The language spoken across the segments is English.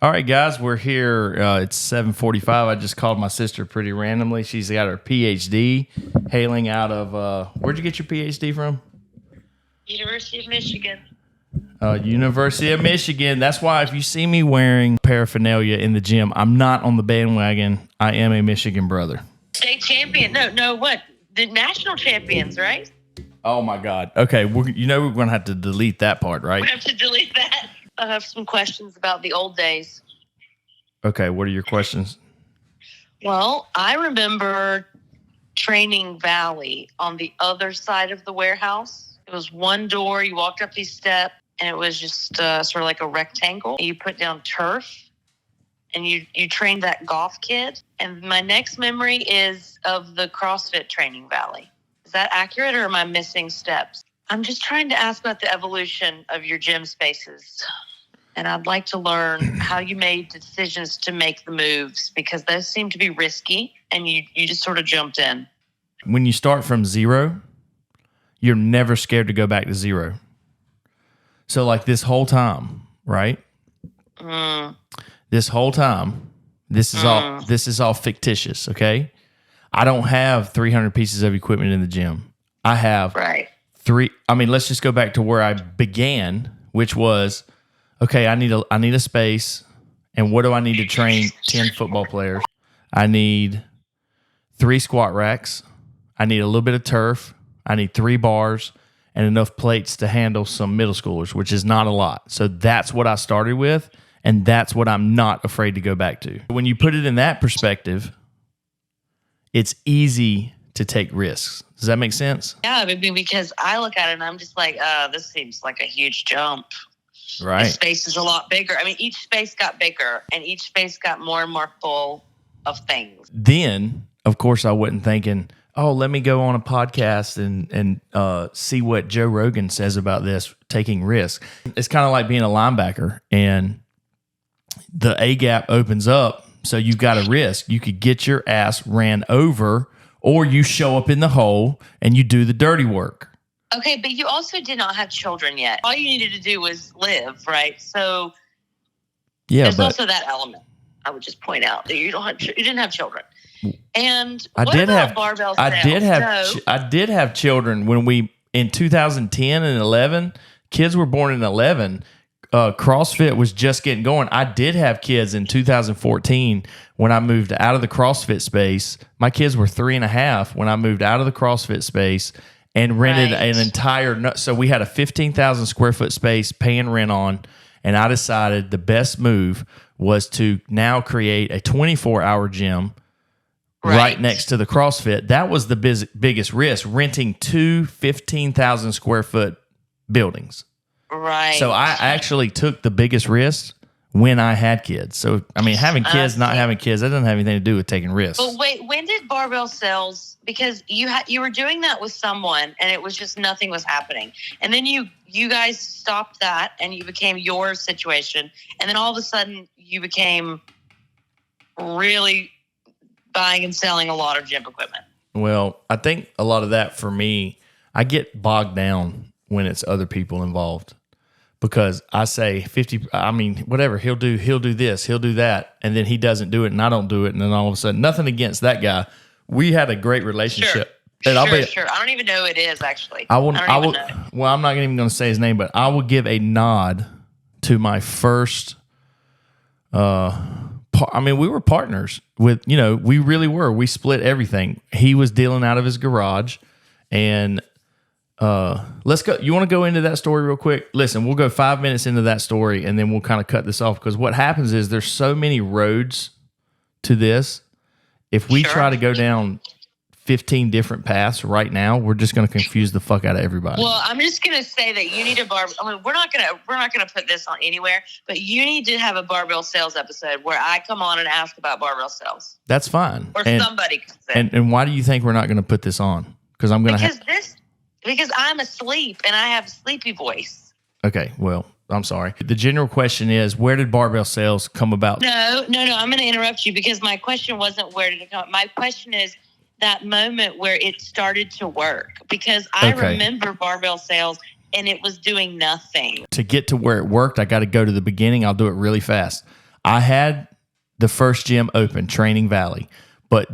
All right, guys, we're here. It's 7:45. I just called my sister pretty randomly. She's got her PhD, hailing out of where'd you get your PhD from? University of Michigan. University of Michigan. That's why if you see me wearing paraphernalia in the gym, I'm not on the bandwagon. I am a Michigan brother. State champion. No, what? The national champions, right? Oh, my God. Okay, we're going to have to delete that part, right? We have to delete that. I have some questions about the old days. Okay, what are your questions? Well, I remember training Valley on the other side of the warehouse. It was one door. You walked up these steps, and it was just sort of like a rectangle. You put down turf, and you trained that golf kid. And my next memory is of the CrossFit training Valley. Is that accurate, or am I missing steps? I'm just trying to ask about the evolution of your gym spaces. And I'd like to learn how you made decisions to make the moves, because those seem to be risky, and you just sort of jumped in. When you start from zero, you're never scared to go back to zero. So like this whole time, right? This whole time, this is all fictitious, okay? I don't have 300 pieces of equipment in the gym. I have let's just go back to where I began, which was, okay, I need a space, and what do I need to train 10 football players? I need 3 squat racks. I need a little bit of turf. I need 3 bars and enough plates to handle some middle schoolers, which is not a lot. So that's what I started with, and that's what I'm not afraid to go back to. When you put it in that perspective, it's easy to take risks. Does that make sense? Yeah, because I look at it and I'm just like, this seems like a huge jump. Right. The space is a lot bigger. I mean, each space got bigger, and each space got more and more full of things. Then, of course, I wasn't thinking, oh, let me go on a podcast and see what Joe Rogan says about this, taking risks. It's kind of like being a linebacker, and the A gap opens up, so you've got a risk. You could get your ass ran over, or you show up in the hole and you do the dirty work. Okay, but you also did not have children yet. All you needed to do was live, right? So there's also that element. I would just point out that you didn't have children. And I did have barbell sales? I did have children when in 2010 and 11. Kids were born in 11. CrossFit was just getting going. I did have kids in 2014 when I moved out of the CrossFit space. My kids were 3.5 when I moved out of the CrossFit space and rented an entire. So we had a 15,000 square foot space paying rent on, and I decided the best move was to now create a 24-hour gym right next to the CrossFit. That was the biggest risk, renting 2 15,000 square foot buildings. Right. So I actually took the biggest risk when I had kids. So, I mean, having kids, not having kids, that doesn't have anything to do with taking risks. But wait, when did barbell sales, because you were doing that with someone and it was just nothing was happening. And then you guys stopped that and you became your situation. And then all of a sudden you became really buying and selling a lot of gym equipment. Well, I think a lot of that for me, I get bogged down when it's other people involved. Because I say 50, I mean, whatever, he'll do this, he'll do that, and then he doesn't do it, and I don't do it, and then all of a sudden, nothing against that guy. We had a great relationship. Sure. I don't even know who it is, actually. Well, I'm not even going to say his name, but I will give a nod to my first, we were partners with, we really were. We split everything. He was dealing out of his garage, and let's go. You want to go into that story real quick? Listen, we'll go 5 minutes into that story and then we'll kind of cut this off, because what happens is there's so many roads to this. If we try to go down 15 different paths right now, we're just going to confuse the fuck out of everybody. Well, I'm just going to say that you need a barbell. I mean, we're not going to put this on anywhere, but you need to have a barbell sales episode where I come on and ask about barbell sales. That's fine. Or somebody can say. And why do you think we're not going to put this on? Because I'm asleep and I have a sleepy voice. Okay, well, I'm sorry. The general question is, where did barbell sales come about? No. I'm going to interrupt you, because my question wasn't where did it come. My question is that moment where it started to work, because I remember barbell sales and it was doing nothing. To get to where it worked, I got to go to the beginning. I'll do it really fast. I had the first gym open, Training Valley, but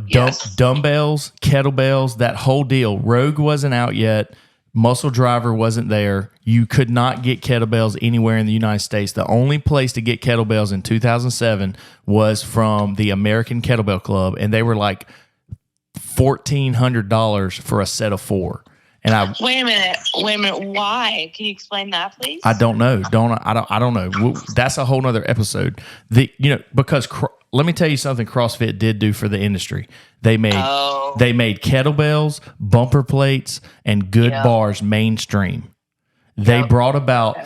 dumbbells, kettlebells, that whole deal. Rogue wasn't out yet. Muscle Driver wasn't there. You could not get kettlebells anywhere in the United States. The only place to get kettlebells in 2007 was from the American Kettlebell Club, and they were like $1,400 for a set of 4. And wait a minute. Why? Can you explain that, please? I don't know. I don't know. That's a whole nother episode. Because let me tell you something CrossFit did do for the industry. They made kettlebells, bumper plates, and good bars mainstream. They brought about,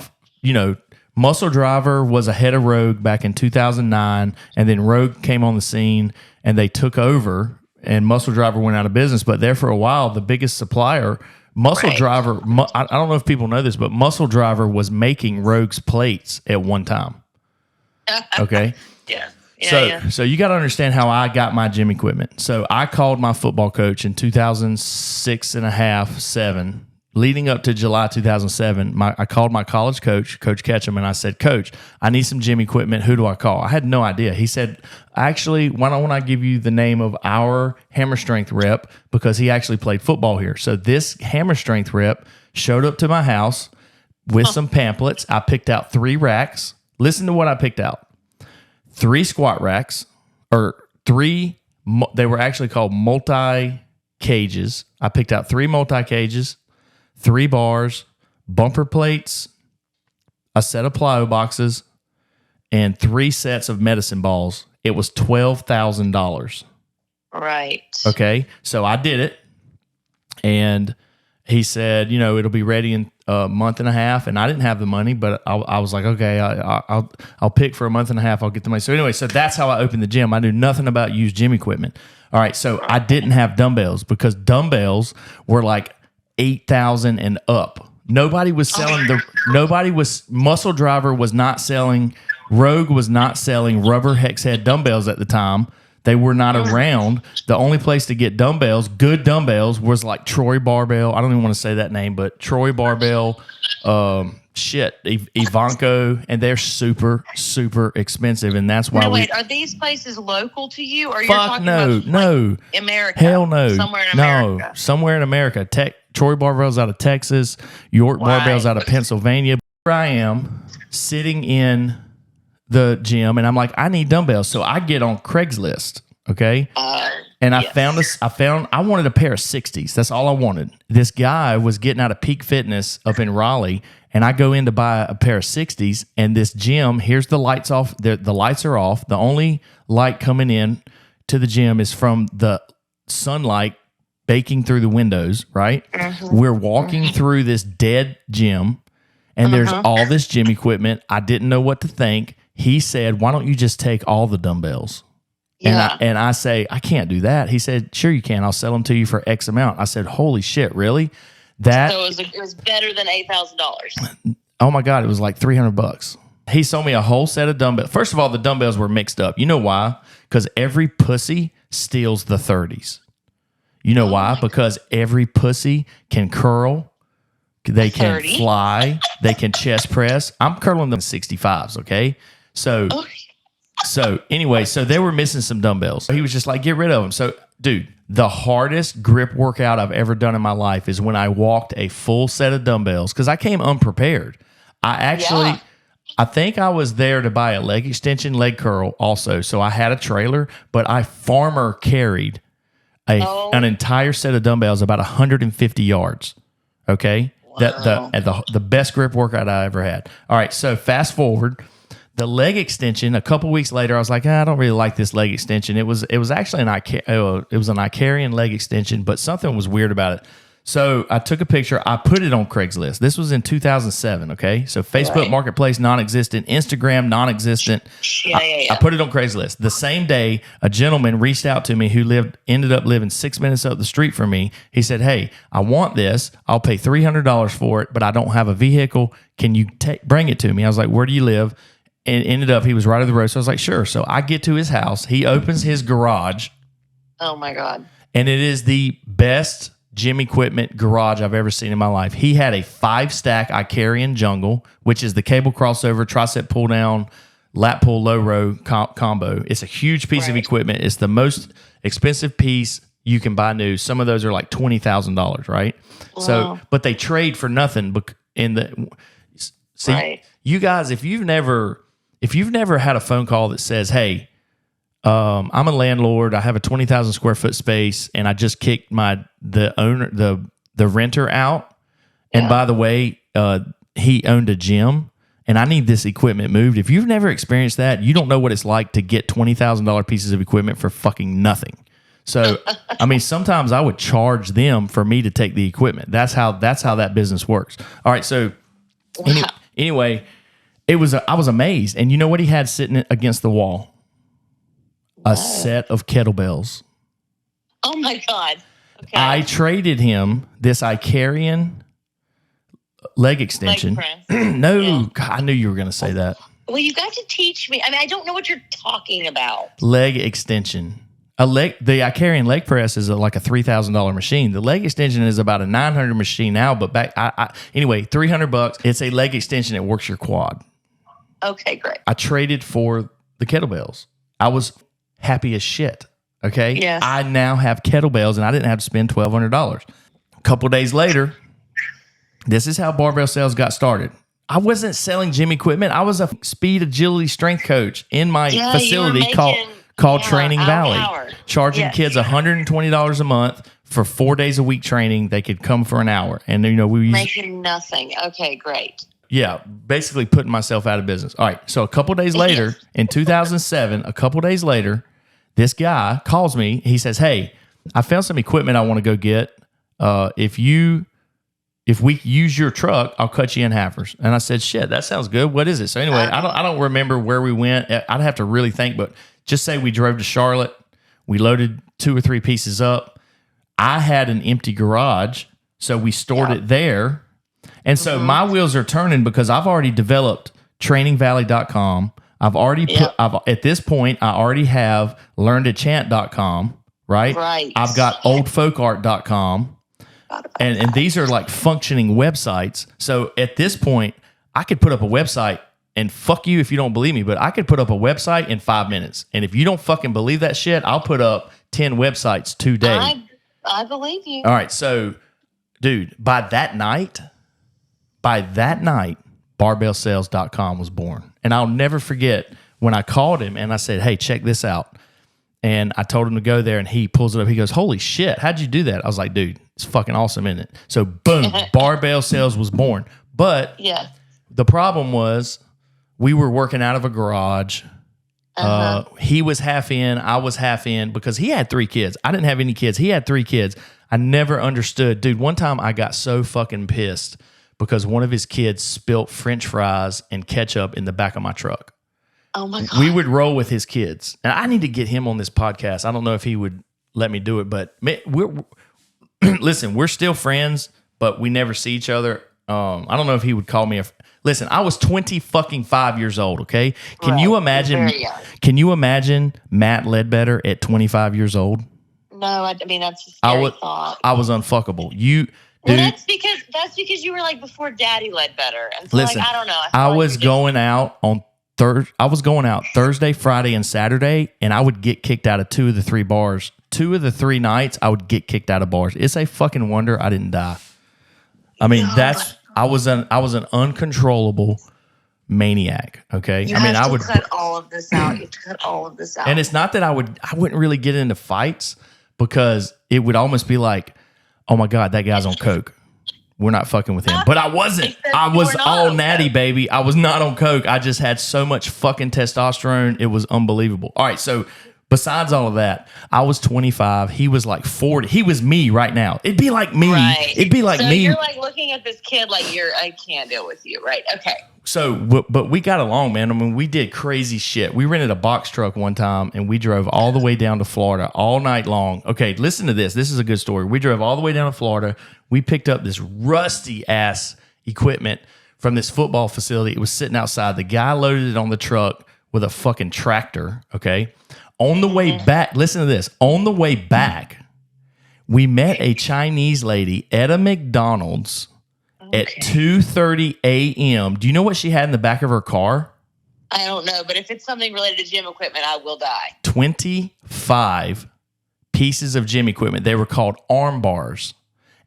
Muscle Driver was ahead of Rogue back in 2009, and then Rogue came on the scene, and they took over, and Muscle Driver went out of business. But there for a while, the biggest supplier, Muscle Driver, I don't know if people know this, but Muscle Driver was making Rogue's plates at one time. Okay? So you got to understand how I got my gym equipment. So I called my football coach in 2006 and a half, 7, leading up to July 2007. I called my college coach, Coach Ketchum, and I said, Coach, I need some gym equipment. Who do I call? I had no idea. He said, actually, why don't I give you the name of our hammer strength rep, because he actually played football here. So this hammer strength rep showed up to my house with some pamphlets. I picked out 3 racks. Listen to what I picked out. 3 squat racks, or 3, they were actually called multi-cages. I picked out 3 multi-cages, 3 bars, bumper plates, a set of plyo boxes, and 3 sets of medicine balls. It was $12,000. Right. Okay. So I did it. And he said, it'll be ready in a month and a half. And I didn't have the money, but I was like, okay, I'll pick for a month and a half. I'll get the money. So anyway, that's how I opened the gym. I knew nothing about used gym equipment. All right. So I didn't have dumbbells, because dumbbells were like 8,000 and up. Nobody was selling Muscle Driver was not selling, Rogue was not selling rubber hex head dumbbells at the time. They were not around. The only place to get dumbbells, good dumbbells, was like Troy Barbell. I don't even want to say that name, but Troy Barbell, Ivanko, and they're super, super expensive, and that's why are these places local to you, or you're talking about America? Hell no. Somewhere in America. No, somewhere in America. Troy Barbell's out of Texas. York Barbell's out of Pennsylvania. Here I am sitting in the gym, and I'm like, I need dumbbells. So I get on Craigslist, okay? And I I wanted a pair of 60s. That's all I wanted. This guy was getting out of Peak Fitness up in Raleigh, and I go in to buy a pair of 60s, and this gym, here's the lights off. The lights are off. The only light coming in to the gym is from the sunlight baking through the windows, right? Mm-hmm. We're walking through this dead gym, and there's all this gym equipment. I didn't know what to think. He said, why don't you just take all the dumbbells? Yeah. And I say, I can't do that. He said, sure you can. I'll sell them to you for X amount. I said, holy shit, really? So it was better than $8,000. Oh my God, it was like $300. He sold me a whole set of dumbbells. First of all, the dumbbells were mixed up. You know why? Because every pussy steals the 30s. You know why? Because every pussy can curl. They can fly. They can chest press. I'm curling them 65s, okay? So anyway, they were missing some dumbbells. So he was just like, get rid of them. So, dude, the hardest grip workout I've ever done in my life is when I walked a full set of dumbbells, because I came unprepared. I think I was there to buy a leg extension, leg curl also. So I had a trailer, but I farmer carried an entire set of dumbbells about 150 yards. Okay? Wow. The best grip workout I ever had. All right, so fast forward. The leg extension, a couple weeks later, I was like, I don't really like this leg extension. It was actually an Icarian leg extension, but something was weird about it. So I took a picture. I put it on Craigslist. This was in 2007, okay? So Facebook Marketplace, non-existent. Instagram, non-existent. I put it on Craigslist. The same day, a gentleman reached out to me who ended up living 6 minutes up the street from me. He said, hey, I want this. I'll pay $300 for it, but I don't have a vehicle. Can you bring it to me? I was like, where do you live? And ended up, he was right over the road. So I was like, sure. So I get to his house. He opens his garage. Oh, my God. And it is the best gym equipment garage I've ever seen in my life. He had a 5-stack Icarian jungle, which is the cable crossover, tricep pull down, lat pull low row combo. It's a huge piece of equipment. It's the most expensive piece you can buy new. Some of those are like $20,000, right? Wow. So, but they trade for nothing. You guys, if you've never had a phone call that says, "Hey, I'm a landlord. I have a 20,000 square foot space, and I just kicked the renter out. And by the way, he owned a gym, and I need this equipment moved." If you've never experienced that, you don't know what it's like to get $20,000 pieces of equipment for fucking nothing. So, I mean, sometimes I would charge them for me to take the equipment. That's how that business works. All right. So anyway, I was amazed. And you know what he had sitting against the wall? A set of kettlebells. Oh my God. Okay. I traded him this Icarian leg extension. No, God, I knew you were going to say that. Well, you got to teach me. I mean, I don't know what you're talking about. Leg extension. The Icarian leg press is like a $3,000 machine. The leg extension is about a $900 machine now, but anyway, $300. It's a leg extension that works your quad. Okay, great. I traded for the kettlebells. I was happy as shit. Okay. Yes. I now have kettlebells, and I didn't have to spend $1,200. A couple of days later, this is how barbell sales got started. I wasn't selling gym equipment. I was a speed, agility, strength coach in my facility called Training Valley, charging kids $120 a month for 4 days a week training. They could come for an hour, and we making nothing. Okay, great. Yeah, basically putting myself out of business. All right, so a couple days later, in 2007, this guy calls me. He says, "Hey, I found some equipment I want to go get. If we use your truck, I'll cut you in halfers." And I said, "Shit, that sounds good. What is it?" So anyway, I don't remember where we went. I'd have to really think, but just say we drove to Charlotte. We loaded 2 or 3 pieces up. I had an empty garage, so we stored it there. And so my wheels are turning because I've already developed trainingvalley.com. At this point, I already have learntochant.com, right? Right. I've got oldfolkart.com. And these are like functioning websites. So at this point, I could put up a website, and fuck you if you don't believe me, but I could put up a website in 5 minutes. And if you don't fucking believe that shit, I'll put up 10 websites today. I believe you. All right. So, dude, by that night, barbellsales.com was born. And I'll never forget when I called him and I said, "Hey, check this out." And I told him to go there, and he pulls it up. He goes, "Holy shit, how'd you do that?" I was like, "Dude, it's fucking awesome, isn't it?" So boom, Barbell Sales was born. But the problem was we were working out of a garage. He was half in, I was half in, because he had 3 kids. I didn't have any kids. He had 3 kids. I never understood. Dude, one time I got so fucking pissed because one of his kids spilt French fries and ketchup in the back of my truck. Oh my God. We would roll with his kids. And I need to get him on this podcast. I don't know if he would let me do it, but listen, we're still friends, but we never see each other. I don't know if he would call me listen, I was 25 years old, okay? Can you imagine Matt Ledbetter at 25 years old? No, I mean, that's a scary thought. I was unfuckable. That's because you were like before Daddy Ledbetter. And so listen, I don't know. I was going out Thursday, Friday, and Saturday, and I would get kicked out of 2 of the 3 bars. 2 of the 3 nights, I would get kicked out of bars. It's a fucking wonder I didn't die. I mean, I was an uncontrollable maniac. Okay, I would cut all of this out. You have to cut all of this out. And it's not that I wouldn't really get into fights, because it would almost be like, "Oh my God, that guy's on coke. We're not fucking with him." But I wasn't. I was all natty, baby. I was not on coke. I just had so much fucking testosterone. It was unbelievable. All right, so besides all of that, I was 25. He was like 40. He was me right now. It'd be like me. Right. It'd be like so me. You're like looking at this kid like I can't deal with you, right? Okay. So, but we got along, man. I mean, we did crazy shit. We rented a box truck one time, and we drove all the way down to Florida all night long. Okay, listen to this. This is a good story. We drove all the way down to Florida. We picked up this rusty ass equipment from this football facility. It was sitting outside. The guy loaded it on the truck with a fucking tractor. Okay. On the way back, listen to this. On the way back, we met a Chinese lady at a McDonald's at 2:30 a.m. Do you know what she had in the back of her car? I don't know, but if it's something related to gym equipment, I will die. 25 pieces of gym equipment. They were called arm bars.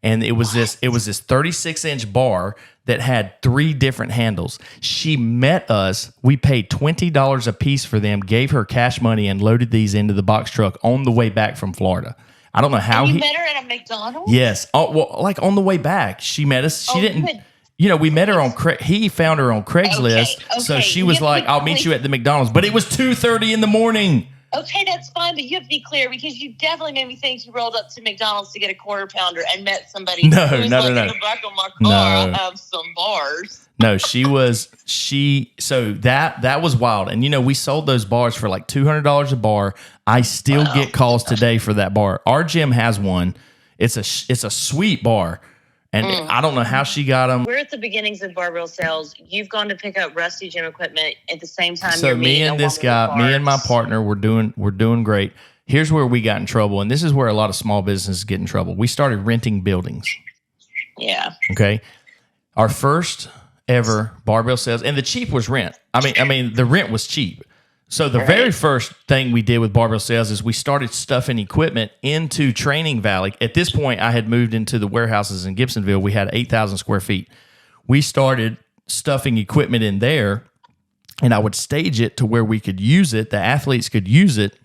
And it was this 36-inch bar that had 3 different handles. She met us. We paid $20 a piece for them, gave her cash money, and loaded these into the box truck on the way back from Florida. I don't know how you met her at a McDonald's? Yes. Oh, well, like on the way back, she met us. She didn't. We met her on he found her on Craigslist. Okay. So she was like, I'll meet you at the McDonald's. But it was 2:30 in the morning. Okay, that's fine, but you have to be clear because you definitely made me think you rolled up to McDonald's to get a quarter pounder and met somebody. No. In the back of my car, I have some bars. No, so that was wild. And we sold those bars for like $200 a bar. I still get calls today for that bar. Our gym has one. It's a sweet bar. And I don't know how she got them. We're at the beginnings of barbell sales. You've gone to pick up rusty gym equipment at the same time. So me and this guy, me and my partner, we're doing great. Here's where we got in trouble, and this is where a lot of small businesses get in trouble. We started renting buildings. Yeah. Okay. Our first ever barbell sales, and the cheap was rent. I mean, the rent was cheap. So the very first thing we did with barbell sales is we started stuffing equipment into Training Valley. At this point, I had moved into the warehouses in Gibsonville. We had 8,000 square feet. We started stuffing equipment in there, and I would stage it to where we could use it. The athletes could use it,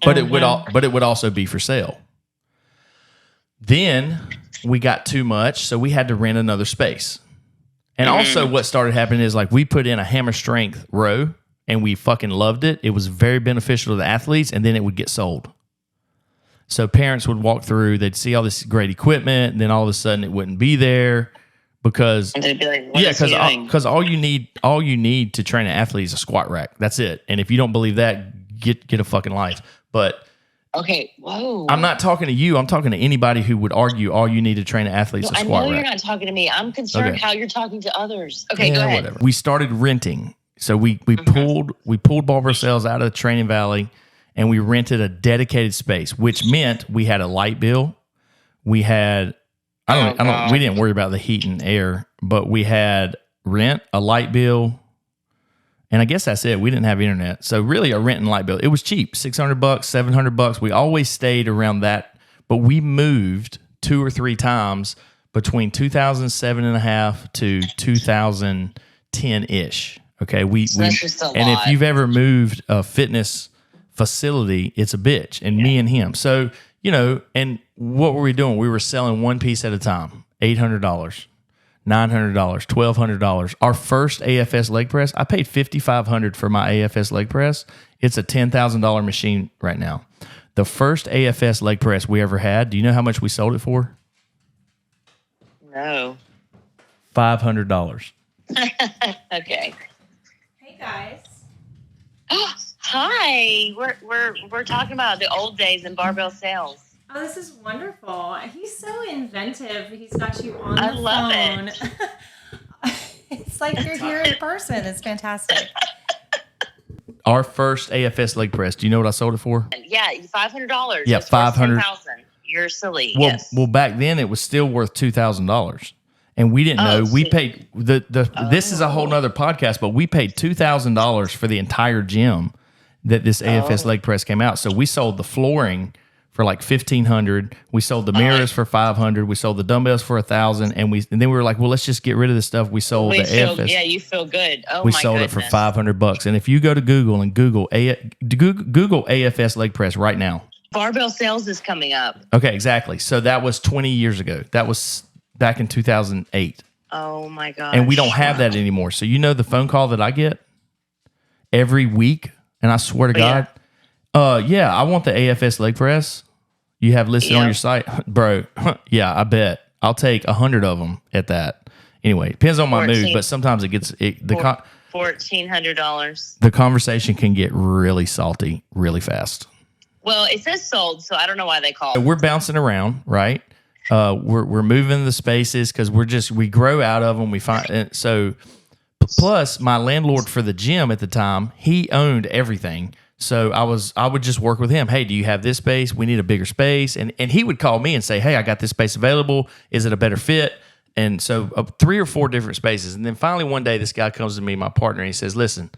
but it would also be for sale. Then we got too much, so we had to rent another space. And also what started happening is like we put in a hammer strength row, and we fucking loved it. It was very beneficial to the athletes, and then it would get sold. So parents would walk through, they'd see all this great equipment, and then all of a sudden it wouldn't be there because and they'd be like, because all you need to train an athlete is a squat rack. That's it. And if you don't believe that, get a fucking life. But okay, whoa. I'm not talking to you. I'm talking to anybody who would argue all you need to train an athlete is a squat rack. I know you're not talking to me. I'm concerned how you're talking to others. Okay, go ahead. Whatever. We started renting. So we pulled barbell sales out of the Training Valley, and we rented a dedicated space, which meant we had a light bill. We had we didn't worry about the heat and air, but we had rent, a light bill, and I guess that's it. We didn't have internet, so really a rent and light bill. It was cheap, $600, $700. We always stayed around that, but we moved 2 or 3 times between 2007 and a half to 2010 ish. Okay, if you've ever moved a fitness facility, it's a bitch, and me and him. So, and what were we doing? We were selling one piece at a time, $800, $900, $1,200. Our first AFS leg press, I paid $5,500 for my AFS leg press. It's a $10,000 machine right now. The first AFS leg press we ever had, do you know how much we sold it for? No. $500. Okay. Guys. Hi. We're talking about the old days in barbell sales. Oh, this is wonderful. He's so inventive. He's got you on the phone. I love it. It's like you're here in person. It's fantastic. Our first AFS leg press. Do you know what I sold it for? Yeah, $500. Yeah, $500. You're silly. Well, yes. Well, back then it was still worth $2,000. And we didn't know. We paid this is a whole nother podcast, but we paid $2,000 for the entire gym that this AFS leg press came out. So we sold the flooring for like $1,500. We sold the mirrors for $500. We sold the dumbbells for $1,000. And then we were like, well, let's just get rid of this stuff. We sold AFS. Yeah, you feel good. We sold it for $500. And if you go to Google and Google AFS leg press right now, barbell sales is coming up. Okay, exactly. So that was 20 years ago. That was back in 2008. Oh my gosh. And we don't have that anymore. So the phone call that I get every week, and I swear to God, I want the AFS leg press you have listed on your site. Bro, yeah, I bet. I'll take 100 of them at that. Anyway, depends on my mood, but sometimes it gets $1,400. The conversation can get really salty really fast. Well, it says sold, so I don't know why they call. So we're bouncing around, right? We're moving the spaces because we grow out of them. We find so. Plus, my landlord for the gym at the time, he owned everything. So I would just work with him. Hey, do you have this space? We need a bigger space, and he would call me and say, hey, I got this space available. Is it a better fit? And so 3 or 4 different spaces. And then finally one day, this guy comes to me, my partner, and he says, listen,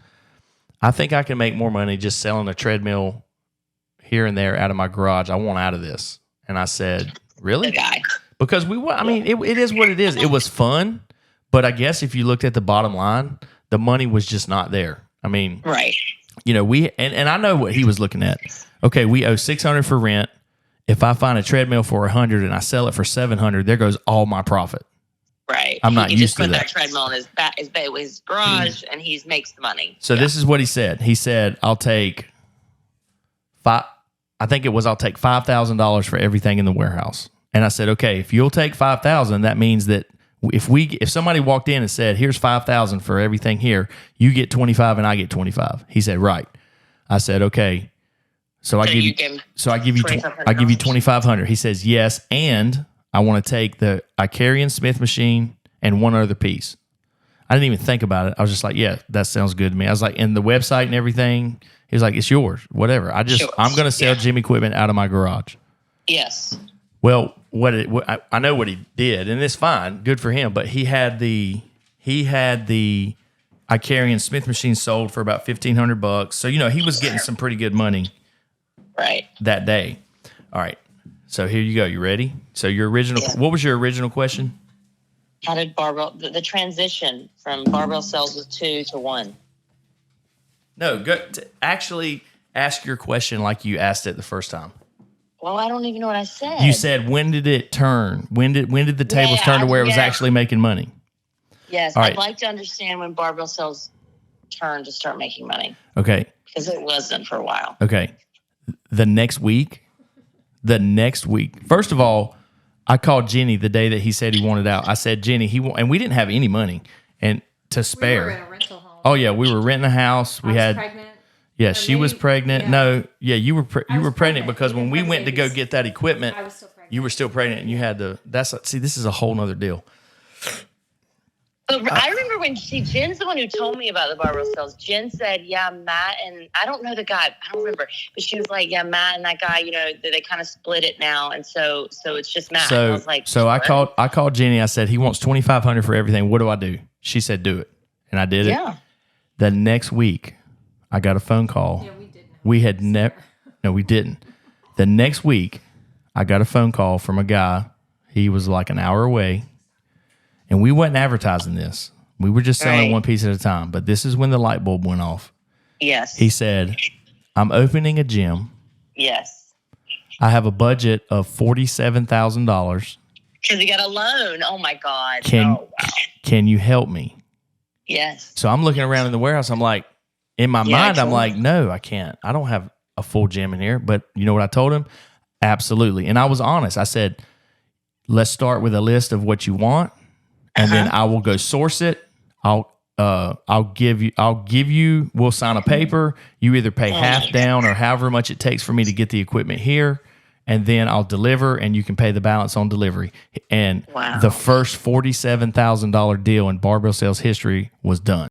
I think I can make more money just selling a treadmill here and there out of my garage. I want out of this. And I said, really? The guy. Because it is what it is. It was fun, but I guess if you looked at the bottom line, the money was just not there. I mean, right. You know, and I know what he was looking at. Okay, we owe $600 for rent. If I find a treadmill for $100 and I sell it for $700, there goes all my profit. Right. I'm not used to that. He just put that treadmill in his garage, and he makes the money. So this is what he said. He said, I'll take $5,000 for everything in the warehouse. And I said, okay, if you'll take $5,000, that means that if somebody walked in and said, here's $5,000 for everything here, you get 25 and I get 25. He said, right. I said, okay. So I give you $2,500. He says, yes. And I want to take the Icarian Smith machine and one other piece. I didn't even think about it. I was just like, yeah, that sounds good to me. I was like, and the website and everything. He was like, it's yours, whatever. I'm going to sell gym equipment out of my garage. Yes. Well, I know what he did, and it's fine, good for him. But he had the Icarian Smith machine sold for about $1,500. So he was getting some pretty good money, right, that day. All right, so here you go. You ready? So what was your original question? How did barbell the transition from barbell sales with 2 to 1? No, actually ask your question like you asked it the first time. Well, I don't even know what I said. You said, when did it turn? When did the tables turn to where it was actually making money? Yes, right. I'd like to understand when barbell sales turned to start making money. Okay. Because it wasn't for a while. Okay. The next week, first of all, I called Jenny the day that he said he wanted out. I said, Jenny, and we didn't have any money and to spare. We were in a rental home. Oh yeah, we were renting a house. I was pregnant. Yeah, she was pregnant. Yeah. No, yeah, you were pregnant pregnant because when we went to go get that equipment, I was still pregnant. you were still pregnant, and you had to. This is a whole nother deal. But I remember when Jen's the one who told me about the barbell sales. Jen said, yeah, Matt, and I don't know the guy. I don't remember. But she was like, yeah, Matt and that guy, they kind of split it now. And so it's just Matt. So, and I was like, so I called Jenny. I said, he wants $2,500 for everything. What do I do? She said, do it. And I did it. Yeah. The next week, I got a phone call. Yeah, we didn't. We had never. No, we didn't. The next week, I got a phone call from a guy. He was like an hour away. And we wasn't advertising this. We were just selling one piece at a time. But this is when the light bulb went off. Yes. He said, I'm opening a gym. Yes. I have a budget of $47,000. Because he got a loan. Oh, my God. Can you help me? Yes. So I'm looking around in the warehouse. I'm like, in my mind, I'm like, no, I can't. I don't have a full gym in here. But you know what I told him? Absolutely. And I was honest. I said, let's start with a list of what you want. And then I will go source it. We'll sign a paper. You either pay half down or however much it takes for me to get the equipment here. And then I'll deliver and you can pay the balance on delivery. And the first $47,000 deal in barbell sales history was done.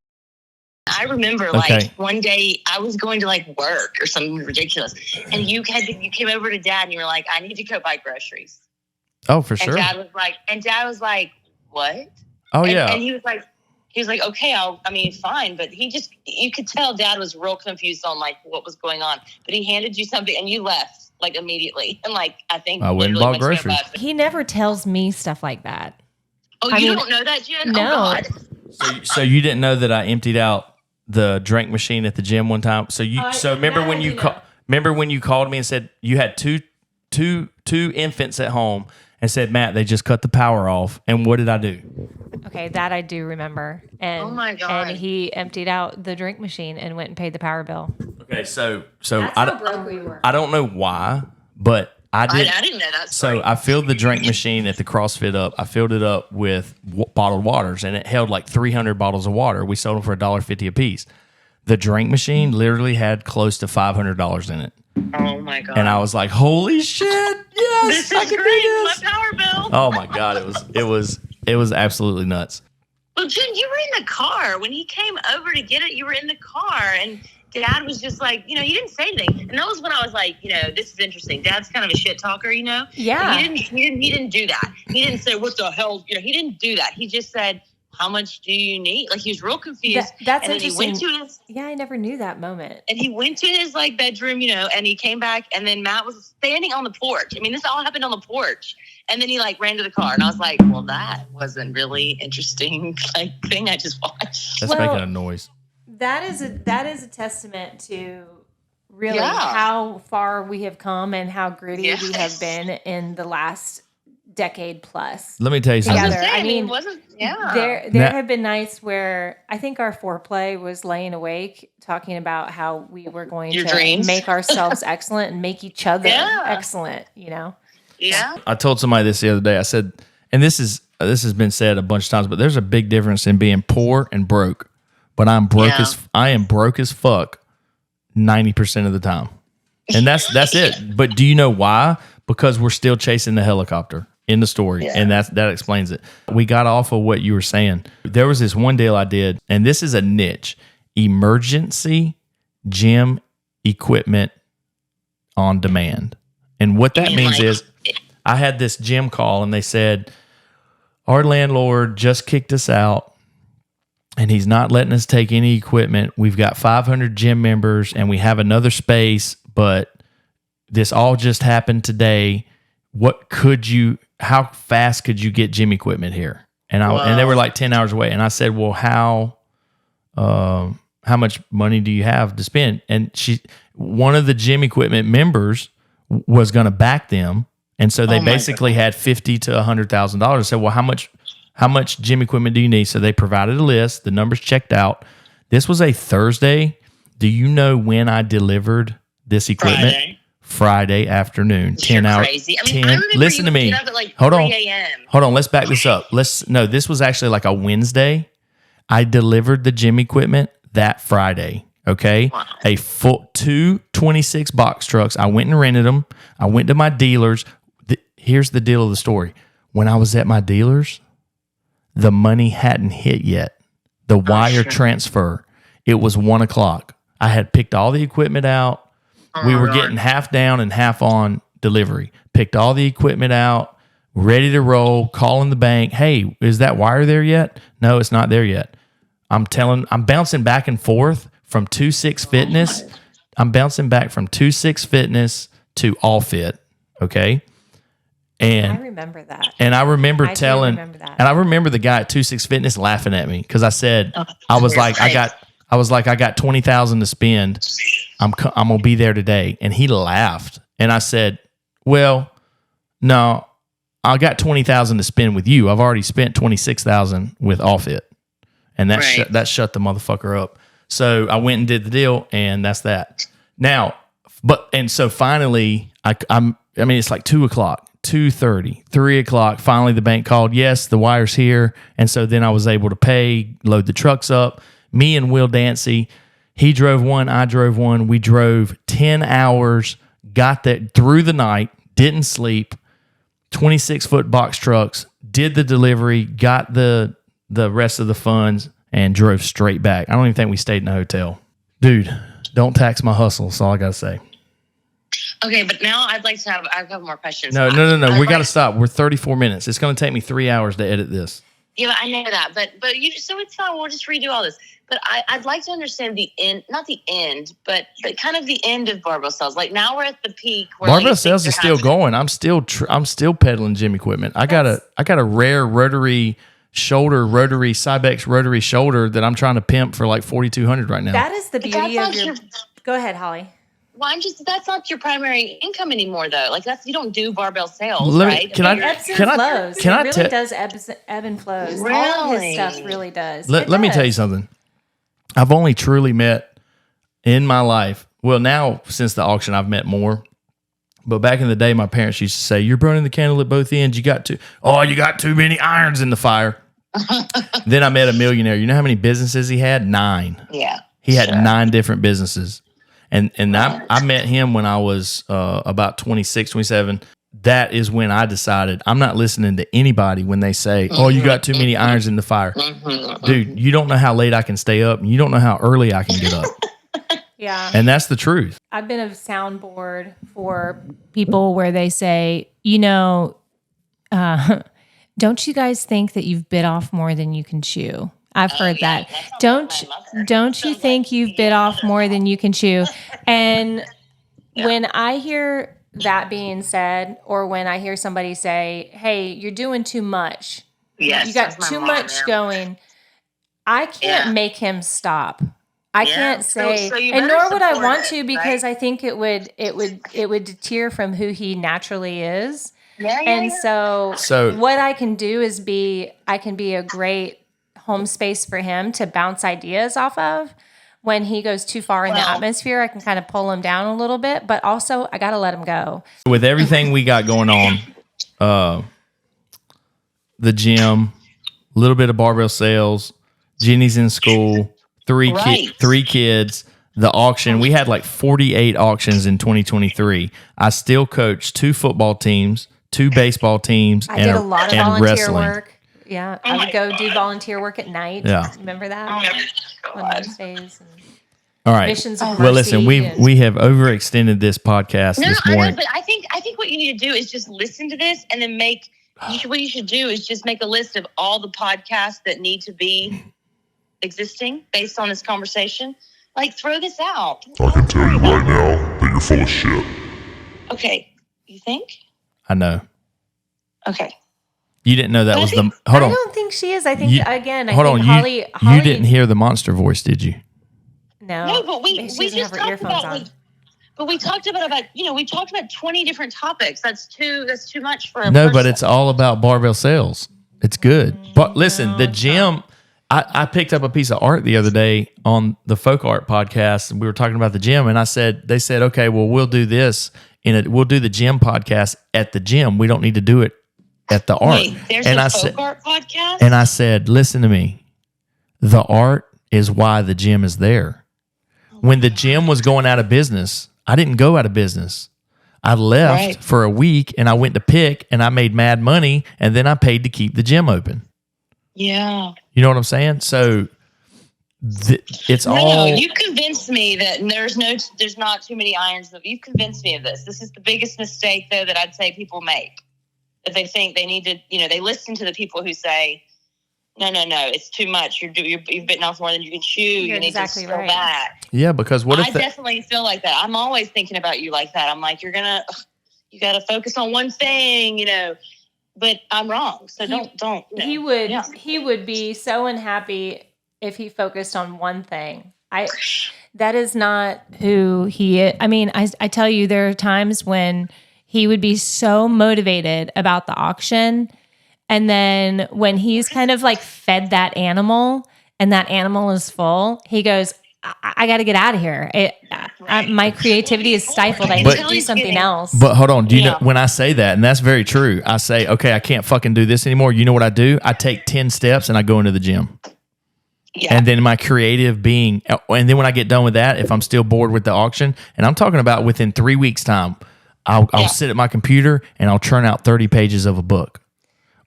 I remember one day I was going to work or something ridiculous. And you came over to Dad and you were like, I need to go buy groceries. Oh, for sure. Dad was like, what? Oh, yeah. And he was like, okay, fine. But you could tell Dad was real confused on what was going on. But he handed you something and you left immediately. And I think I went and bought groceries. He never tells me stuff like that. Oh, you don't know that, Jen? No. Oh, God. So you didn't know that I emptied out the drink machine at the gym one time? Remember when you called me and said you had two infants at home and said, Matt, they just cut the power off. And what did I do? Okay, that I do remember. And, oh, my God. And he emptied out the drink machine and went and paid the power bill. Okay, so that's how broke we were. I don't know why, but I did. I didn't know that story. So I filled the drink machine at the CrossFit up. I filled it up with bottled waters, and it held 300 bottles of water. We sold them for $1.50 a piece. The drink machine literally had close to $500 in it. Oh, my God. And I was like, holy shit, yes, this is great. My power bill. Oh, my God, it was absolutely nuts. Well, Jen, you were in the car. When he came over to get it, you were in the car. And Dad was just like, he didn't say anything. And that was when I was like, this is interesting. Dad's kind of a shit talker, Yeah. He didn't do that. He didn't say, what the hell? He didn't do that. He just said, how much do you need? Like, he was real confused. That's and interesting. Then he went to his, I never knew that moment. And he went to his like bedroom, and he came back, and then Matt was standing on the porch. I mean, this all happened on the porch. And then he like ran to the car, and I was like, well, that wasn't really interesting thing I just watched. That's making a noise. That is a testament to really how far we have come and how gritty we have been in the last decade plus. Let me tell you something. I mean, there have been nights where I think our foreplay was laying awake talking about how we were going to make ourselves excellent and make each other excellent, Yeah. I told somebody this the other day. I said, and this has been said a bunch of times, but there's a big difference in being poor and broke. But I am broke as fuck 90% of the time. And that's it. But do you know why? Because we're still chasing the helicopter in the story. Yeah. And that explains it. We got off of what you were saying. There was this one deal I did, and this is a niche. Emergency gym equipment on demand. And what that means is I had this gym call, and they said, our landlord just kicked us out, and he's not letting us take any equipment. We've got 500 gym members, and we have another space, but this all just happened today. How fast could you get gym equipment here? And they were like 10 hours away. And I said, well, how much money do you have to spend? And one of the gym equipment members was going to back them. And so they basically had $50,000 to $100,000. I said, well, how much gym equipment do you need? So they provided a list. The numbers checked out. This was a Thursday. Do you know when I delivered this equipment? Friday afternoon. 10 hours. Crazy. I mean, listen to me. Hold on. Hold on. Let's back this up. This was actually like a Wednesday. I delivered the gym equipment that Friday. Okay. Wow. A full 2 26 box trucks. I went and rented them. I went to my dealers. Here's the deal of the story. When I was at my dealers, the money hadn't hit yet. The wire transfer. It was 1:00. I had picked all the equipment out. We were getting half down and half on delivery. Picked all the equipment out, ready to roll, calling the bank. Hey, is that wire there yet? No, it's not there yet. I'm bouncing back and forth from 2-6 Fitness. I'm bouncing back from 2-6 Fitness to All Fit. Okay. And I remember that. And I remember and I remember the guy at 2-6 Fitness laughing at me because I said, I was like, I got 20,000 to spend. I'm gonna be there today. And he laughed. And I said, well, no, I got 20,000 to spend with you. I've already spent 26,000 with Offit. And that shut the motherfucker up. So I went and did the deal, and that's that. Now, so finally, it's like 2:00, 2:30, 3:00. Finally, the bank called. Yes, the wire's here. And so then I was able to pay, load the trucks up. Me and Will Dancy, he drove one, I drove one. We drove 10 hours, got that through the night, didn't sleep, 26-foot box trucks, did the delivery, got the rest of the funds, and drove straight back. I don't even think we stayed in a hotel. Dude, don't tax my hustle. That's all I got to say. Okay, but now I'd like to have a couple more questions. No. We got to stop. We're 34 minutes. It's going to take me 3 hours to edit this. Yeah, I know that. But you, so it's fine. We'll just redo all this. But I'd like to understand the end, not the end, but kind of the end of barbell sales. Like now we're at the peak. Where barbell sales is still going. I'm still peddling gym equipment. I got a rare rotary Cybex rotary shoulder that I'm trying to pimp for like $4,200 right now. That is the beauty of your. Go ahead, Holly. Well, that's not your primary income anymore, though. Like you don't do barbell sales, right? It really does ebb and flows. Really? All of his stuff really does. Let me tell you something. I've only truly met in my life. Well, now since the auction, I've met more. But back in the day, my parents used to say, "You're burning the candle at both ends. You got too many irons in the fire." Then I met a millionaire. You know how many businesses he had? 9. Yeah. He had 9 different businesses. And I met him when I was about 26, 27. That is when I decided I'm not listening to anybody when they say, "Oh, you got too many irons in the fire." Dude, you don't know how late I can stay up, and you don't know how early I can get up. Yeah. And that's the truth. I've been a soundboard for people where they say, don't you guys think that you've bit off more than you can chew? I've heard that. Don't you think you've bit off more than you can chew? And when I hear that being said, or when I hear somebody say, hey, you're doing too much. Yes, you got too much going. I can't make him stop. I can't say, and nor would I want to, because I think it would deter from who he naturally is. So what I can do is I can be a great home space for him to bounce ideas off of. When he goes too far in the atmosphere, I can kind of pull him down a little bit, but also I got to let him go. With everything we got going on, the gym, a little bit of barbell sales, Jenny's in school, three kids, the auction. We had like 48 auctions in 2023. I still coach 2 football teams, 2 baseball teams, I did a lot of volunteer work. Yeah, I would go do volunteer work at night. Yeah. Remember that? On Wednesdays. All right. Missions of Mercy. Well, listen, we have overextended this podcast this morning. I know, but I think what you need to do is just listen to this and then what you should do is just make a list of all the podcasts that need to be existing based on this conversation. Like, throw this out. I can tell you right now that you're full of shit. Okay. You think? I know. Okay. You didn't know that was the... Hold on. I don't think she is. I think, Holly, you didn't hear the monster voice, did you? No, but we just talked about... But we talked about we talked about 20 different topics. That's too much for a person. But it's all about barbell sales. It's good. But listen, the gym... I picked up a piece of art the other day on the Folk Art podcast, and we were talking about the gym, and they said, okay, well, we'll do this, we'll do the gym podcast at the gym. We don't need to do it at the art. Wait, there's a Folk Art podcast? And I said, listen to me. The art is why the gym is there. When the gym was going out of business, I didn't go out of business. I left for a week, and I went to pick, and I made mad money, and then I paid to keep the gym open. Yeah. You know what I'm saying? So it's all... No, you convinced me that there's not too many irons. You've convinced me of this. This is the biggest mistake, though, that I'd say people make. That they think they need to, they listen to the people who say, no, it's too much. You've bitten off more than you can chew. You need to scale back. Yeah, because I definitely feel like that. I'm always thinking about you like that. I'm like, you got to focus on one thing, But I'm wrong, so don't. He would be so unhappy if he focused on one thing. That is not who he is. I mean, I tell you, there are times when he would be so motivated about the auction, and then when he's kind of like fed that animal, and that animal is full, he goes, I got to get out of here. My creativity is stifled. I need to do something else. But hold on. Do you know when I say that, and that's very true, I say, okay, I can't fucking do this anymore. You know what I do? I take 10 steps and I go into the gym. Yeah. And then my creative being, and then when I get done with that, if I'm still bored with the auction, and I'm talking about within 3 weeks time, I'll sit at my computer and I'll churn out 30 pages of a book.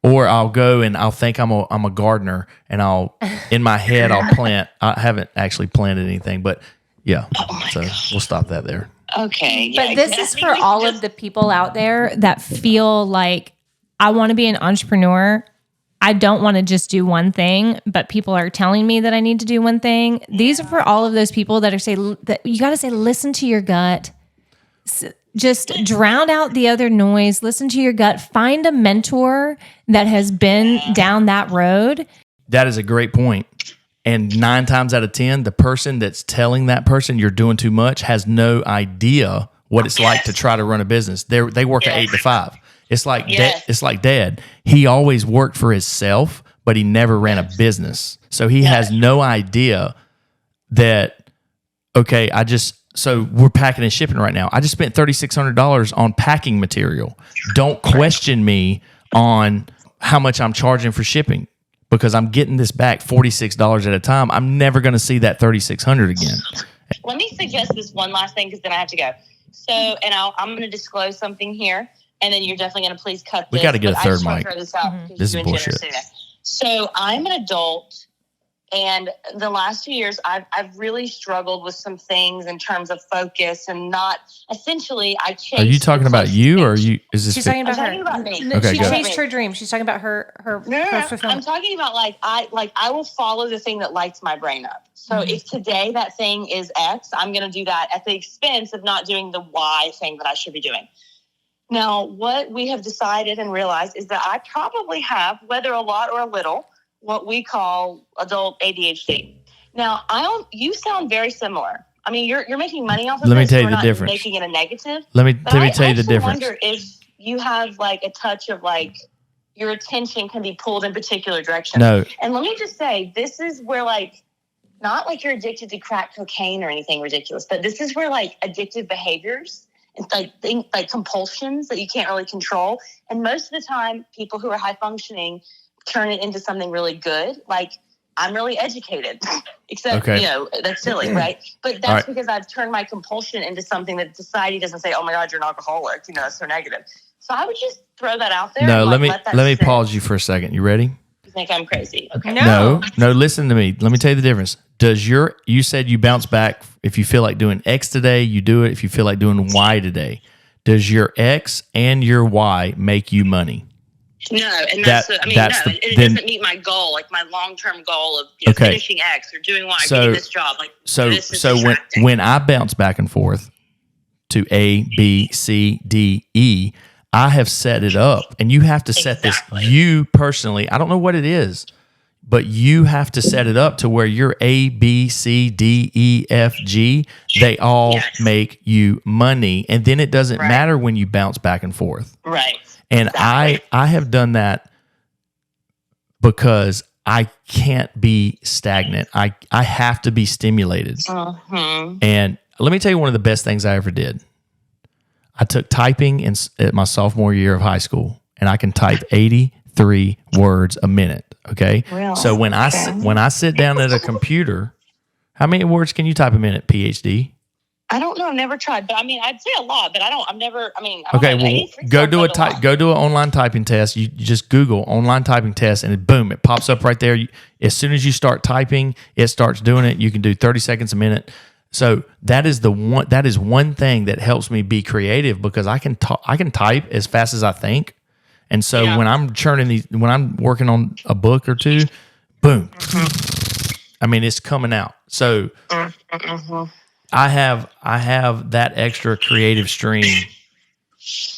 Or I'll go and I'll think I'm a gardener, and in my head I'll plant. I haven't actually planted anything, but yeah. So we'll stop that there. Okay. But this is for all of the people out there that feel like, I want to be an entrepreneur. I don't want to just do one thing, but people are telling me that I need to do one thing. These are for all of those people that you got to say, listen to your gut. Just drown out the other noise. Listen to your gut. Find a mentor that has been down that road. That is a great point. And 9 times out of 10, the person that's telling that person you're doing too much has no idea what it's like to try to run a business. They work at 8 to 5. It's like it's like Dad. He always worked for himself, but he never ran a business. So he has no idea that, okay, so we're packing and shipping right now. I just spent $3,600 on packing material. Don't question me on how much I'm charging for shipping, because I'm getting this back $46 at a time. I'm never going to see that $3,600 again. Let me suggest this one last thing, because then I have to go. So, and I'm going to disclose something here, and then you're definitely going to please cut this. We got to get a third mic. This out This is bullshit. So I'm an adult And the last 2 years, I've really struggled with some things in terms of focus and not essentially. I chased. Are you talking about you or are you? Is this? She's talking about her. Talking about me. No, Okay, she go chased her dream. She's talking about her I'm talking about I will follow the thing that lights my brain up. So if today that thing is X, I'm going to do that at the expense of not doing the Y thing that I should be doing. Now, what we have decided and realized is that I probably have, whether a lot or a little, what we call adult ADHD. Now, you sound very similar. I mean, you're making money off of Let this. me tell you We're the difference. Making it a negative. Let me tell you the difference. I wonder if you have like a touch of like your attention can be pulled in particular directions. No. And let me just say, this is where like, not like you're addicted to crack cocaine or anything ridiculous, but this is where like addictive behaviors and like compulsions that you can't really control. And most of the time, people who are high functioning turn it into something really good. Like, I'm really educated, except, that's silly, right? But that's because I've turned my compulsion into something that society doesn't say, oh my God, you're an alcoholic. It's so negative. So I would just throw that out there. No, let me pause you for a second. You ready? You think I'm crazy? Okay. No, listen to me. Let me tell you the difference. You said you bounce back if you feel like doing X today, you do it if you feel like doing Y today. Does your X and your Y make you money? No, and it doesn't meet my goal, like my long-term goal of finishing X or doing Y, getting this job. Like, so when I bounce back and forth to A, B, C, D, E, I have set it up, and you have to set this. You personally, I don't know what it is, but you have to set it up to where your A, B, C, D, E, F, G, they all make you money, and then it doesn't matter when you bounce back and forth. Right. And I have done that because I can't be stagnant. I have to be stimulated. And let me tell you one of the best things I ever did. I took typing at my sophomore year of high school, and I can type 83 words a minute. Okay. Really? So when I sit down at a computer, how many words can you type a minute, PhD? I don't know. I've never tried, but I mean, I'd say a lot, but go do an online typing test. You just Google online typing test, and boom, it pops up right there. As soon as you start typing, it starts doing it. You can do 30 seconds a minute. So that is one thing that helps me be creative because I can type as fast as I think. And so when I'm when I'm working on a book or two, boom, I mean, it's coming out. So I have that extra creative stream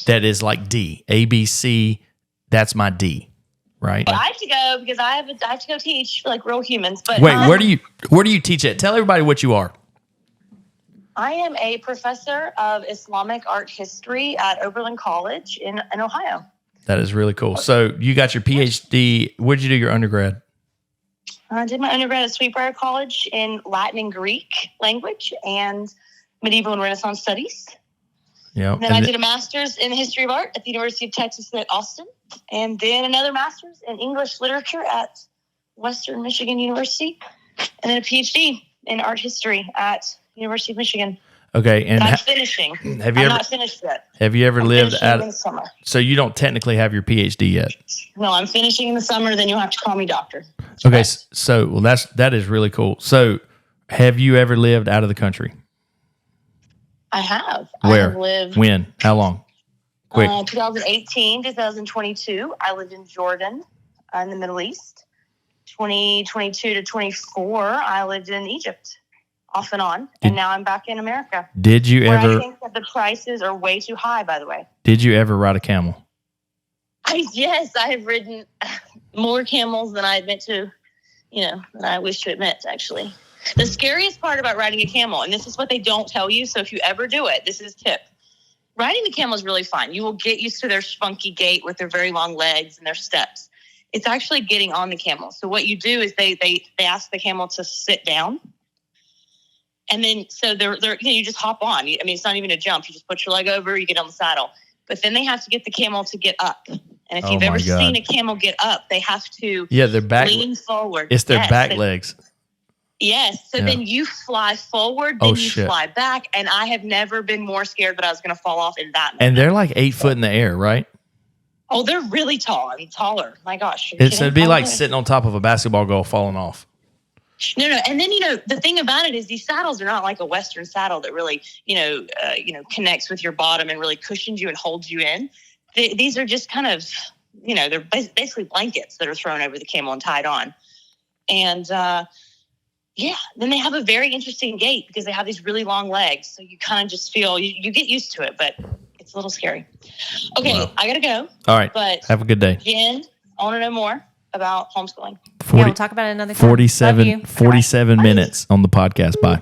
that is like D, A, B, C. That's my D, right? But I have to go because I have to go teach for like real humans. But wait, where do you teach at? Tell everybody what you are. I am a professor of Islamic art history at Oberlin College in Ohio. That is really cool. So you got your PhD. Where'd you do your undergrad? I did my undergrad at Sweetbriar College in Latin and Greek language and medieval and Renaissance studies. Yeah. Then I did a master's in the history of art at the University of Texas at Austin, and then another master's in English literature at Western Michigan University, and then a PhD in art history at University of Michigan. Okay, and I'm finishing. I'm not finished yet. Have you ever lived in the summer? So you don't technically have your PhD yet? No, I'm finishing in the summer. Then you'll have to call me doctor. Okay, so that is really cool. So, have you ever lived out of the country? I have. Where? I have lived. When? How long? Quick. 2018, 2022. I lived in Jordan, in the Middle East. 2022 to 24, I lived in Egypt. Off and on, and now I'm back in America. Did you ever? I think that the prices are way too high, by the way. Did you ever ride a camel? Yes, I have ridden more camels than I admit to, than I wish to admit, actually. The scariest part about riding a camel, and this is what they don't tell you, so if you ever do it, this is a tip. Riding the camel is really fun. You will get used to their funky gait with their very long legs and their steps. It's actually getting on the camel. So what you do is they ask the camel to sit down. And then, so you just hop on. I mean, it's not even a jump. You just put your leg over, you get on the saddle. But then they have to get the camel to get up. And if you've ever seen a camel get up, they have to their back, lean forward. It's their back legs. Yes. So then you fly forward, then you fly back. And I have never been more scared that I was going to fall off in that moment. And they're like 8 foot in the air, right? Oh, they're really tall. I mean, taller. My gosh. So it'd be like sitting on top of a basketball goal falling off. No. And then, the thing about it is these saddles are not like a Western saddle that really, connects with your bottom and really cushions you and holds you in. These are just kind of, they're basically blankets that are thrown over the camel and tied on. And, then they have a very interesting gait because they have these really long legs. So you kind of just feel, you get used to it, but it's a little scary. Okay, wow. I got to go. All right. But have a good day. Jen, I want to know more about homeschooling. We'll talk about it another time. 47 minutes on the podcast. Bye.